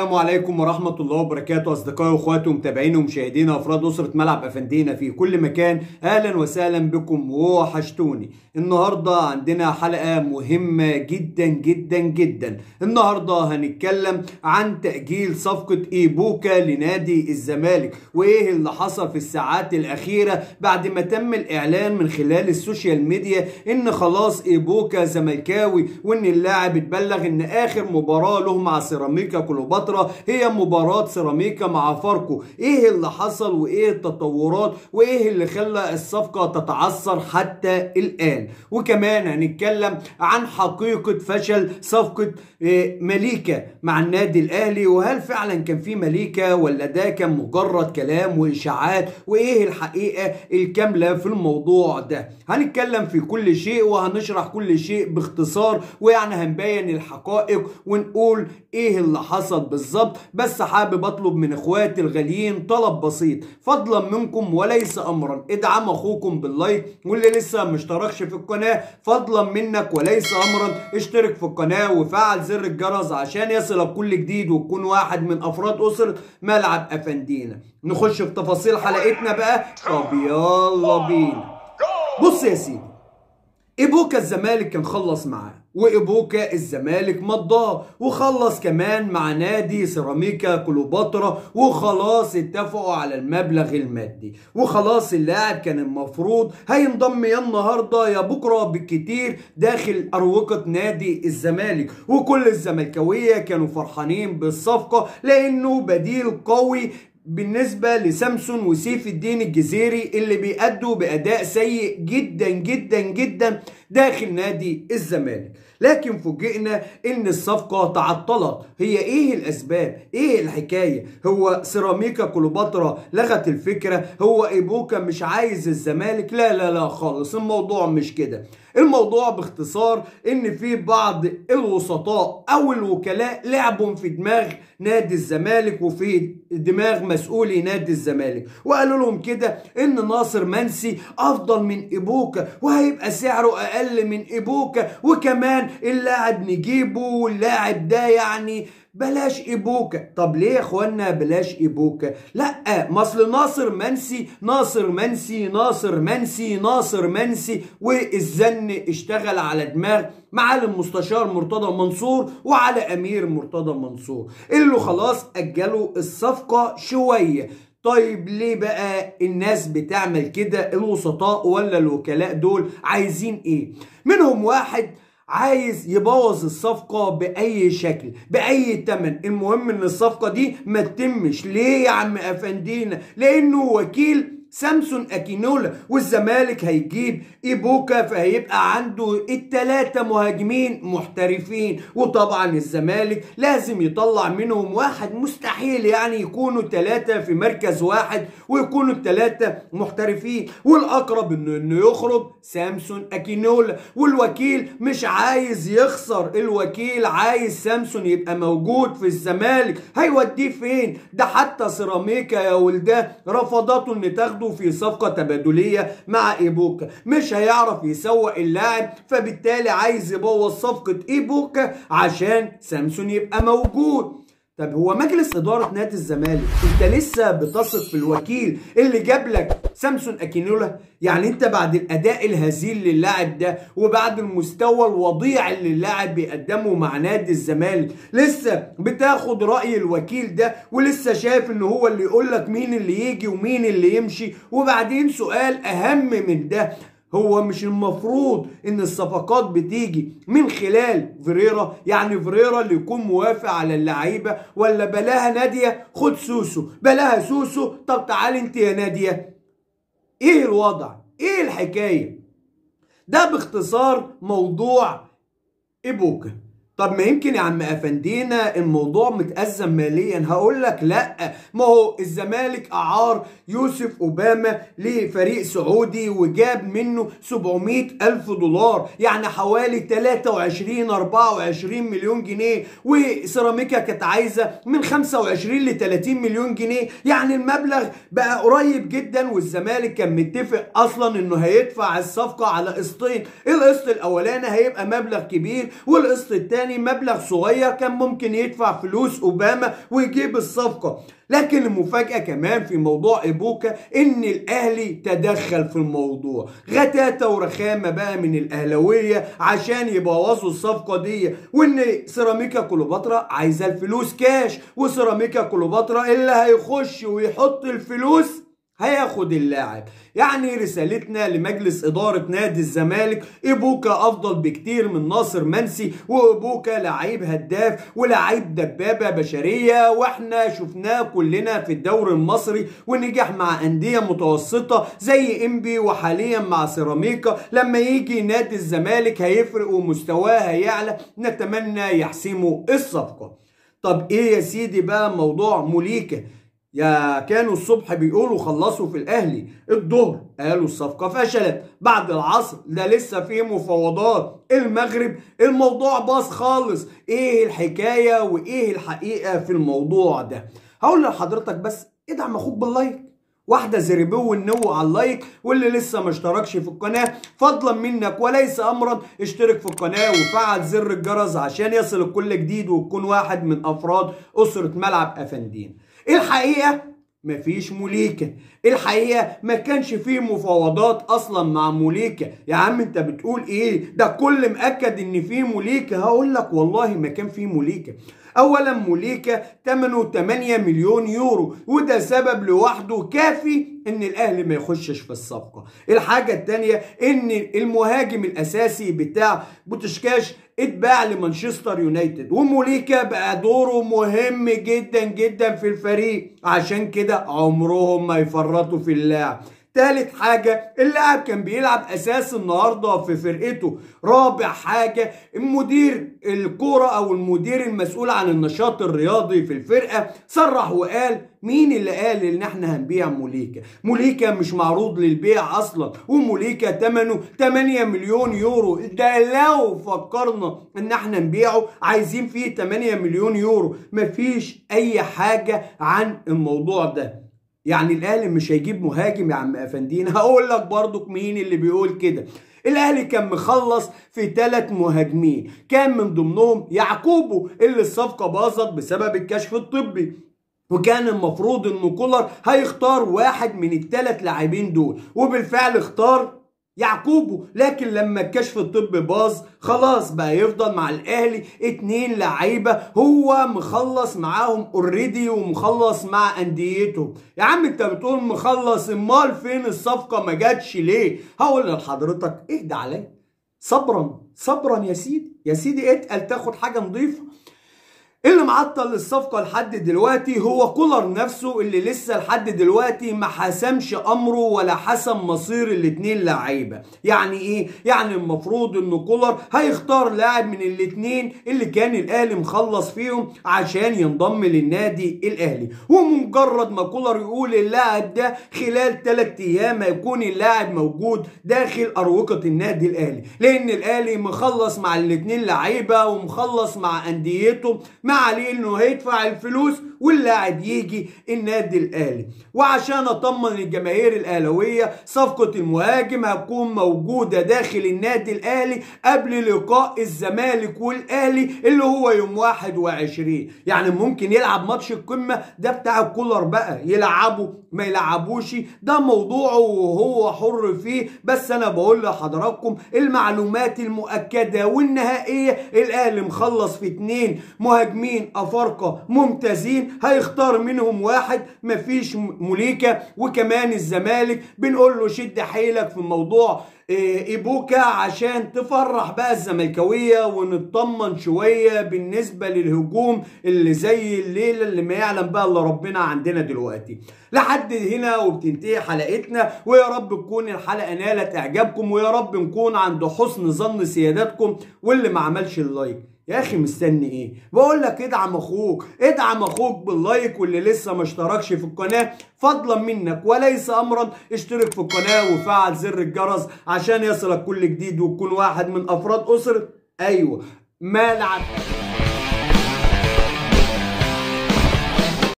السلام عليكم ورحمة الله وبركاته أصدقائي وأخواتي ومتابعين ومشاهدين أفراد أسرة ملعب أفندينا في كل مكان. أهلا وسهلا بكم ووحشتوني. النهاردة عندنا حلقة مهمة جدا جدا جدا. النهاردة هنتكلم عن تأجيل صفقة إيبوكا لنادي الزمالك، وإيه اللي حصل في الساعات الأخيرة بعد ما تم الإعلان من خلال السوشيال ميديا إن خلاص إيبوكا زملكاوي، وإن اللاعب اتبلغ إن آخر مباراة له مع سيراميكا كليوباترا هي مباراة سيراميكا مع فاركو. ايه اللي حصل وايه التطورات وايه اللي خلى الصفقة تتعثر حتى الآن، وكمان هنتكلم عن حقيقة فشل صفقة مليكا مع النادي الأهلي، وهل فعلا كان في مليكا ولا ده كان مجرد كلام وإشاعات، وايه الحقيقة الكاملة في الموضوع ده. هنتكلم في كل شيء وهنشرح كل شيء باختصار، ويعني هنبين الحقائق ونقول ايه اللي حصل بالظبط. بس حابب اطلب من اخواتي الغاليين طلب بسيط فضلا منكم وليس امرا، ادعم اخوكم باللايك، واللي لسه مشتركش في القناه فضلا منك وليس امرا اشترك في القناه وفعل زر الجرس عشان يصلك كل جديد وتكون واحد من افراد اسره ملعب افندينا. نخش في تفاصيل حلقتنا بقى. طب يلا بينا. بص يا سيدي، إيبوكا الزمالك كان خلص معاه، وإيبوكا الزمالك مضاه، وخلص كمان مع نادي سيراميكا كليوباترا، وخلاص اتفقوا على المبلغ المادي، وخلاص اللاعب كان المفروض هينضم يا النهارده يا بكره بالكتير داخل أروقة نادي الزمالك. وكل الزملكاويه كانوا فرحانين بالصفقة لأنه بديل قوي بالنسبة لسامسون وسيف الدين الجزيري اللي بيأدوا بأداء سيء جدا جدا جدا داخل نادي الزمالك. لكن فوجئنا ان الصفقة تعطلت. هي ايه الاسباب؟ ايه الحكاية؟ هو سيراميكا كليوباترا لغت الفكرة؟ هو إيبوكا مش عايز الزمالك؟ لا لا لا خالص، الموضوع مش كده. الموضوع باختصار ان في بعض الوسطاء او الوكلاء لعبوا في دماغ نادي الزمالك وفي دماغ مسؤولي نادي الزمالك، وقالوا لهم كده ان ناصر منسي افضل من إيبوكا وهيبقى سعره اقل من إيبوكا، وكمان اللاعب نجيبه واللاعب ده يعني بلاش إيبوكا. طب ليه يا اخوانا بلاش إيبوكا؟ لا، مصل ناصر منسي ناصر منسي ناصر منسي ناصر منسي، والزن اشتغل على دماغ معالي المستشار مرتضى منصور وعلى امير مرتضى منصور اللي خلاص اجلوا الصفقة شوية. طيب ليه بقى الناس بتعمل كده؟ الوسطاء ولا الوكلاء دول عايزين ايه؟ منهم واحد عايز يبوظ الصفقة بأي شكل بأي تمن، المهم ان الصفقة دي ما تتمش. ليه يا عم أفندينا؟ لأنه وكيل سامسون أكينولا، والزمالك هيجيب إيبوكا فهيبقى عنده التلاتة مهاجمين محترفين، وطبعا الزمالك لازم يطلع منهم واحد، مستحيل يعني يكونوا تلاتة في مركز واحد ويكونوا التلاتة محترفين، والأقرب إنه يخرج سامسون أكينولا، والوكيل مش عايز يخسر، الوكيل عايز سامسون يبقى موجود في الزمالك. هيوديه فين؟ ده حتى سيراميكا يا ولده رفضته إن تاخده في صفقة تبادلية مع إيبوكا، مش هيعرف يسوق اللاعب، فبالتالي عايز يبوظ صفقة إيبوكا عشان سامسون يبقى موجود. طب هو مجلس إدارة نادي الزمالك انت لسه بتثق في الوكيل اللي جاب لك سامسون أكينولا؟ يعني انت بعد الأداء الهزيل للاعب ده وبعد المستوى الوضيع اللي اللاعب بيقدمه مع نادي الزمالك لسه بتاخد رأي الوكيل ده ولسه شايف ان هو اللي يقول لك مين اللي يجي ومين اللي يمشي؟ وبعدين سؤال أهم من ده، هو مش المفروض ان الصفقات بتيجي من خلال فيريرا؟ يعني فيريرا اللي يكون موافق على اللعيبه، ولا بلاها ناديه خد سوسو، بلاها سوسو طب تعالي انت يا ناديه؟ ايه الوضع؟ ايه الحكايه؟ ده باختصار موضوع إيبوكا. طب ما يمكن يا عم أفندينا الموضوع متأزم ماليا. هقول لك لا، ما هو الزمالك أعار يوسف أوباما لفريق سعودي وجاب منه 700 ألف دولار، يعني حوالي 23-24 مليون جنيه، وسيراميكا كانت عايزة من 25 ل 30 مليون جنيه، يعني المبلغ بقى قريب جدا. والزمالك كان متفق أصلا إنه هيدفع الصفقة على قسطين، القسط الأولاني هيبقى مبلغ كبير والقسط الثاني عشان مبلغ صغير كان ممكن يدفع فلوس اوباما ويجيب الصفقة. لكن المفاجأة كمان في موضوع إيبوكا إن الأهلي تدخل في الموضوع، غتاتة ورخامة بقى من الأهلاوية عشان يبوظوا الصفقة دي، وإن سيراميكا كليوباترا عايزة الفلوس كاش، وسيراميكا كليوباترا اللي هيخش ويحط الفلوس هياخد اللاعب. يعني رسالتنا لمجلس إدارة نادي الزمالك، إيبوكا أفضل بكتير من ناصر منسي، وإيبوكا لعيب هداف ولعيب دبابة بشرية، وإحنا شفناه كلنا في الدوري المصري ونجح مع أندية متوسطة زي إنبي وحاليا مع سيراميكا. لما يجي نادي الزمالك هيفرق ومستواه هيعلى، نتمنى يحسموا الصفقة. طب إيه يا سيدي بقى موضوع موليكا؟ يا كانوا الصبح بيقولوا خلصوا في الاهلي، الظهر قالوا الصفقه فشلت، بعد العصر ده لسه في مفاوضات، المغرب الموضوع باظ خالص. ايه الحكايه وايه الحقيقه في الموضوع ده؟ هقول لحضرتك بس ادعم اخوك باللايك، واحده زربو والنو على اللايك، واللي لسه ما اشتركش في القناه فضلا منك وليس امرا اشترك في القناه وفعل زر الجرس عشان يصلك كل جديد وتكون واحد من افراد اسره ملعب افندين. الحقيقه مفيش موليكا، الحقيقه ما كانش فيه مفاوضات اصلا مع موليكا. يا عم انت بتقول ايه؟ ده كل مأكد ان فيه موليكا. هقول لك والله ما كان فيه موليكا. اولا موليكا ثمنه 8 مليون يورو، وده سبب لوحده كافي ان الاهلي ما يخشش في الصفقه. الحاجه الثانيه ان المهاجم الاساسي بتاع بوتشكاش اتباع لمانشستر يونايتد، وموليكا بقى دوره مهم جدا جدا في الفريق، عشان كده عمرهم ما يفرطوا في اللاعب. تالت حاجة اللاعب كان بيلعب أساس النهاردة في فرقته. رابع حاجة المدير الكورة أو المدير المسؤول عن النشاط الرياضي في الفرقة صرح وقال مين اللي قال إن احنا هنبيع موليكا؟ موليكا مش معروض للبيع أصلا، وموليكا ثمنه 8 مليون يورو. ده لو فكرنا إن احنا نبيعه عايزين فيه 8 مليون يورو. مفيش أي حاجة عن الموضوع ده. يعني الاهلي مش هيجيب مهاجم يا عم افندين؟ هقول لك برضك مين اللي بيقول كده. الاهلي كان مخلص في 3 مهاجمين، كان من ضمنهم يعقوبو اللي الصفقه باظت بسبب الكشف الطبي، وكان المفروض ان كولر هيختار واحد من ال3 لاعبين دول، وبالفعل اختار يعقوبو. لكن لما الكشف الطبي باظ خلاص بقى يفضل مع الاهلي 2 لعيبه هو مخلص معاهم اوريدي ومخلص مع انديتهم. يا عم انت بتقول مخلص، امال فين الصفقه ما جاتش ليه؟ هقول لحضرتك اهدى عليا، صبرا صبرا يا سيدي، يا سيدي اتقل تاخد حاجه نظيفه. اللي معطل الصفقة لحد دلوقتي هو كولر نفسه، اللي لسه لحد دلوقتي ما حسمش امره ولا حسم مصير ال2 لعيبة. يعني ايه؟ يعني المفروض ان كولر هيختار لاعب من ال2 اللي كان الاهلي مخلص فيهم عشان ينضم للنادي الاهلي، ومجرد ما كولر يقول اللاعب ده خلال 3 ايام هيكون اللاعب موجود داخل اروقة النادي الاهلي، لان الاهلي مخلص مع ال2 لعيبة ومخلص مع انديته، ما عليه انه هيدفع الفلوس واللاعب يجي النادي الاهلي. وعشان اطمن الجماهير الاهلاويه صفقه المهاجم هتكون موجوده داخل النادي الاهلي قبل لقاء الزمالك والاهلي اللي هو يوم 21. يعني ممكن يلعب ماتش القمه ده بتاع الكولر بقى، يلعبه ما يلعبوش ده موضوعه وهو حر فيه. بس انا بقول لحضراتكم المعلومات المؤكده والنهائيه، الاهلي مخلص في 2 مهاجمين افارقه ممتازين، هيختار منهم واحد، مفيش موليكا. وكمان الزمالك بنقول له شد حيلك في موضوع إيبوكا عشان تفرح بقى الزملكاويه ونطمن شويه بالنسبه للهجوم اللي زي الليله اللي ما يعلم بقى الا ربنا عندنا دلوقتي. لحد هنا وبتنتهي حلقتنا، ويا رب تكون الحلقه نالت اعجابكم، ويا رب نكون عند حسن ظن سيادتكم. واللي ما عملش اللايك يا اخي مستني ايه؟ بقول لك ادعم اخوك، ادعم اخوك باللايك، واللي لسه ما اشتركش في القناه فضلا منك وليس امرا اشترك في القناه وفعل زر الجرس عشان يصلك كل جديد وتكون واحد من افراد اسره ايوه ملعب